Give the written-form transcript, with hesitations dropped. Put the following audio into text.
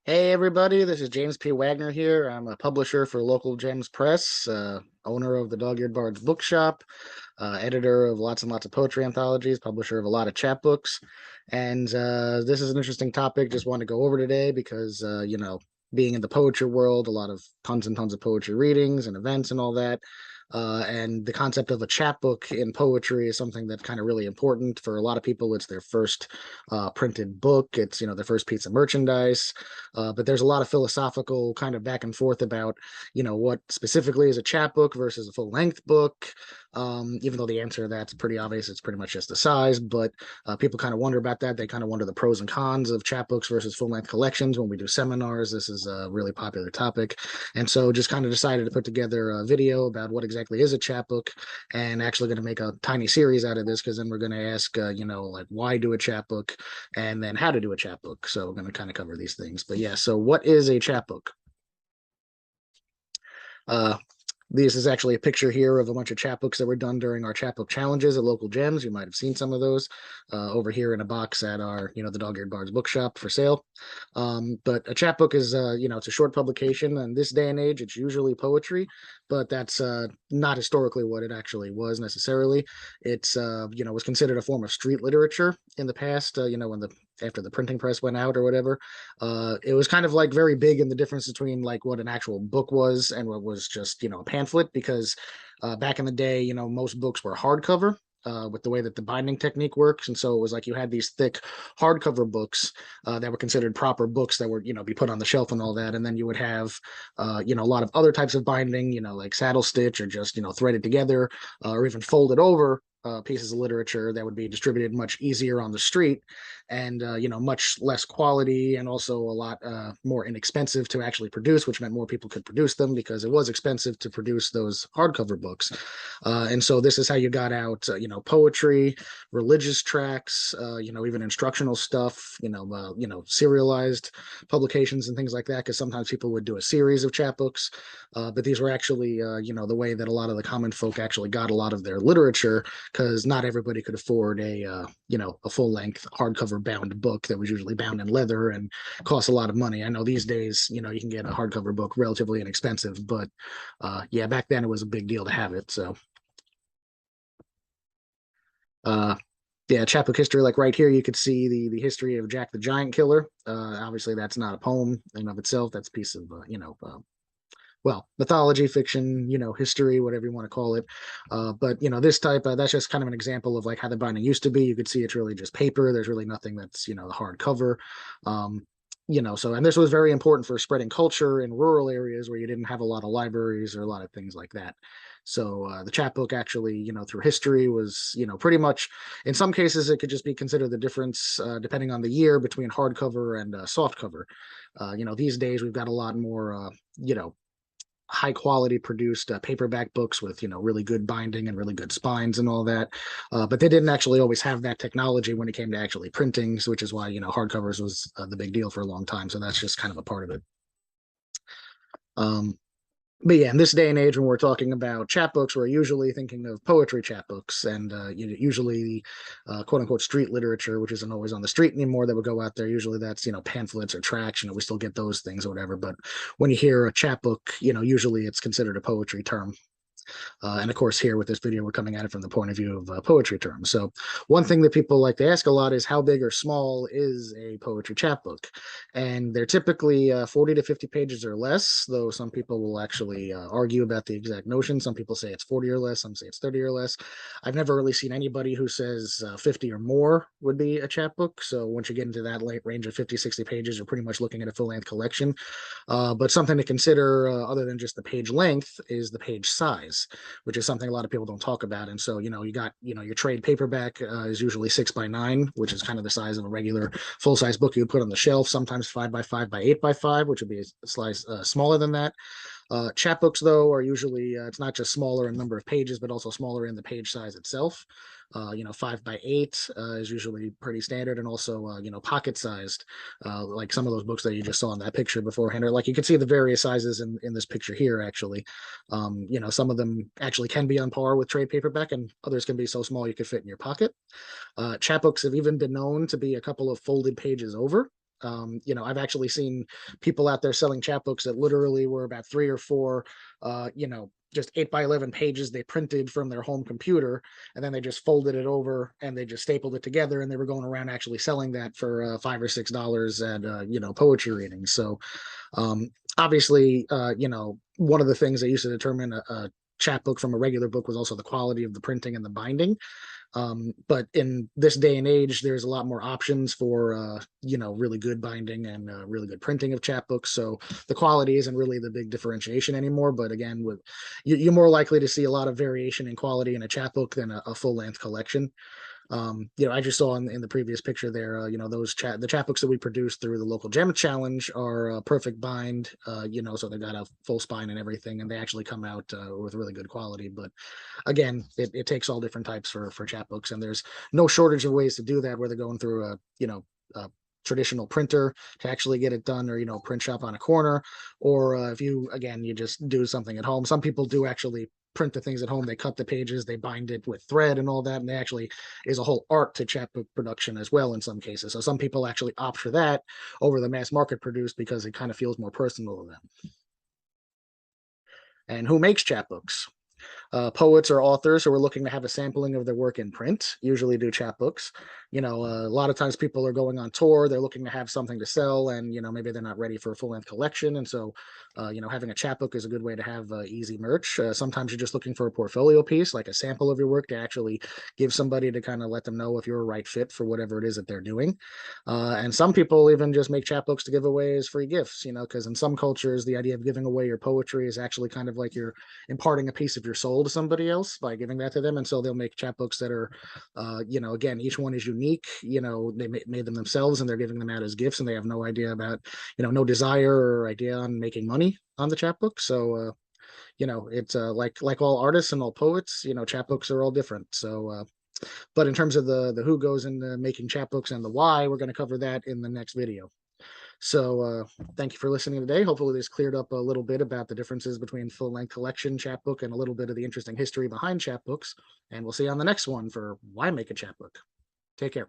Hey everybody, this is James P. Wagner here. I'm a publisher for Local Gems Press, owner of the Dog-Eared Bard's Bookshop, editor of lots and lots of poetry anthologies, publisher of a lot of chapbooks. And this is an interesting topic just want to go over today because, being in the poetry world, a lot of tons and tons of poetry readings and events and all that. And the concept of a chapbook in poetry is something that's kind of really important for a lot of people. It's their first printed book. It's, their first piece of merchandise. But there's a lot of philosophical kind of back and forth about, what specifically is a chapbook versus a full length book. Even though the answer to that's pretty obvious, it's pretty much just the size. But people kind of wonder about that. They kind of wonder the pros and cons of chapbooks versus full length collections. When we do seminars, this is a really popular topic. And so just kind of decided to put together a video about what exactly is a chapbook, and actually going to make a tiny series out of this because then we're going to ask, like why do a chapbook and then how to do a chapbook. So we're going to kind of cover these things. But yeah, so what is a chapbook? Uh, this is actually a picture here of a bunch of chapbooks that were done during our chapbook challenges at local gems. You might have seen some of those over here in a box at our, the Dog-Eared Bard's bookshop for sale. But a chapbook is, it's a short publication. In this day and age, it's usually poetry, but that's not historically what it actually was necessarily. It's, was considered a form of street literature in the past, when after the printing press went out or whatever. It was kind of like very big in the difference between like what an actual book was and what was just, a pamphlet, because back in the day, most books were hardcover. With the way that the binding technique works, and so it was like you had these thick hardcover books that were considered proper books that were, be put on the shelf and all that, and then you would have, a lot of other types of binding, like saddle stitch or just, threaded together or even folded over pieces of literature that would be distributed much easier on the street, and much less quality, and also a lot more inexpensive to actually produce, which meant more people could produce them because it was expensive to produce those hardcover books. And so this is how you got out, poetry, religious tracts, even instructional stuff, serialized publications and things like that, because sometimes people would do a series of chapbooks. But these were actually, the way that a lot of the common folk actually got a lot of their literature, because not everybody could afford a full length hardcover bound book that was usually bound in leather and costs a lot of money. I know these days, you can get a hardcover book relatively inexpensive, but yeah, back then it was a big deal to have it. So, uh, yeah, chapbook history, like right here, you could see the history of Jack the Giant Killer. Obviously, that's not a poem in and of itself. That's a piece of, well, mythology, fiction, history, whatever you want to call it. But this type, that's just kind of an example of like how the binding used to be. You could see it's really just paper. There's really nothing that's, the hard cover. Um, so, and this was very important for spreading culture in rural areas where you didn't have a lot of libraries or a lot of things like that. So the chapbook actually, through history was, pretty much, in some cases, it could just be considered the difference, depending on the year, between hardcover and softcover. These days we've got a lot more, high quality produced paperback books with, really good binding and really good spines and all that, but they didn't actually always have that technology when it came to actually printing, which is why, hardcovers was the big deal for a long time. So that's just kind of a part of it. um, but yeah, in this day and age, when we're talking about chapbooks, we're usually thinking of poetry chapbooks, and usually quote unquote street literature, which isn't always on the street anymore, that would go out there. Usually that's, pamphlets or tracts. We still get those things or whatever. But when you hear a chapbook, usually it's considered a poetry term. And of course, here with this video, we're coming at it from the point of view of poetry terms. So one thing that people like to ask a lot is how big or small is a poetry chapbook? And they're typically 40 to 50 pages or less, though some people will actually argue about the exact notion. Some people say it's 40 or less, some say it's 30 or less. I've never really seen anybody who says 50 or more would be a chapbook. So once you get into that late range of 50, 60 pages, you're pretty much looking at a full length collection. But something to consider, other than just the page length, is the page size, which is something a lot of people don't talk about. And so, you got, your trade paperback is usually 6 by 9, which is kind of the size of a regular full size book you would put on the shelf, sometimes 5 by 5 by 8 by 5, which would be a size smaller than that. Chapbooks, though, are usually, it's not just smaller in number of pages, but also smaller in the page size itself. 5 by 8 is usually pretty standard, and also, pocket sized, like some of those books that you just saw in that picture beforehand, or like you can see the various sizes in this picture here, actually. Some of them actually can be on par with trade paperback, and others can be so small you could fit in your pocket. Chapbooks have even been known to be a couple of folded pages over. I've actually seen people out there selling chapbooks that literally were about 3 or 4, just 8 by 11 pages they printed from their home computer, and then they just folded it over and they just stapled it together, and they were going around actually selling that for $5 or $6 at poetry readings. So um, obviously, one of the things that used to determine a chapbook from a regular book was also the quality of the printing and the binding. But in this day and age, there's a lot more options for really good binding and really good printing of chapbooks. So the quality isn't really the big differentiation anymore. But again, you're more likely to see a lot of variation in quality in a chapbook than a full length collection. I just saw in the previous picture there, the chapbooks that we produced through the local gem challenge are perfect bind, so they got a full spine and everything, and they actually come out with really good quality. But again, it takes all different types for chapbooks, and there's no shortage of ways to do that, whether going through a traditional printer to actually get it done, or print shop on a corner, or if you just do something at home. Some people do actually print the things at home. They cut the pages, they bind it with thread and all that, and they actually is a whole art to chapbook production as well in some cases. So some people actually opt for that over the mass market produced because it kind of feels more personal to them. And who makes chapbooks? Poets or authors who are looking to have a sampling of their work in print usually do chapbooks. A lot of times people are going on tour, they're looking to have something to sell, and maybe they're not ready for a full length collection, and so having a chapbook is a good way to have easy merch. Sometimes you're just looking for a portfolio piece, like a sample of your work to actually give somebody to kind of let them know if you're a right fit for whatever it is that they're doing. And some people even just make chapbooks to give away as free gifts, because in some cultures the idea of giving away your poetry is actually kind of like you're imparting a piece of your soul to somebody else by giving that to them. And so they'll make chapbooks that are, again, each one is unique. They made them themselves and they're giving them out as gifts, and they have no idea about, no desire or idea on making money on the chapbook. So, it's like all artists and all poets, chapbooks are all different. So, but in terms of the who goes into making chapbooks and the why, we're going to cover that in the next video. So thank you for listening today. Hopefully this cleared up a little bit about the differences between full-length collection, chapbook, and a little bit of the interesting history behind chapbooks. And we'll see you on the next one for why make a chapbook. Take care.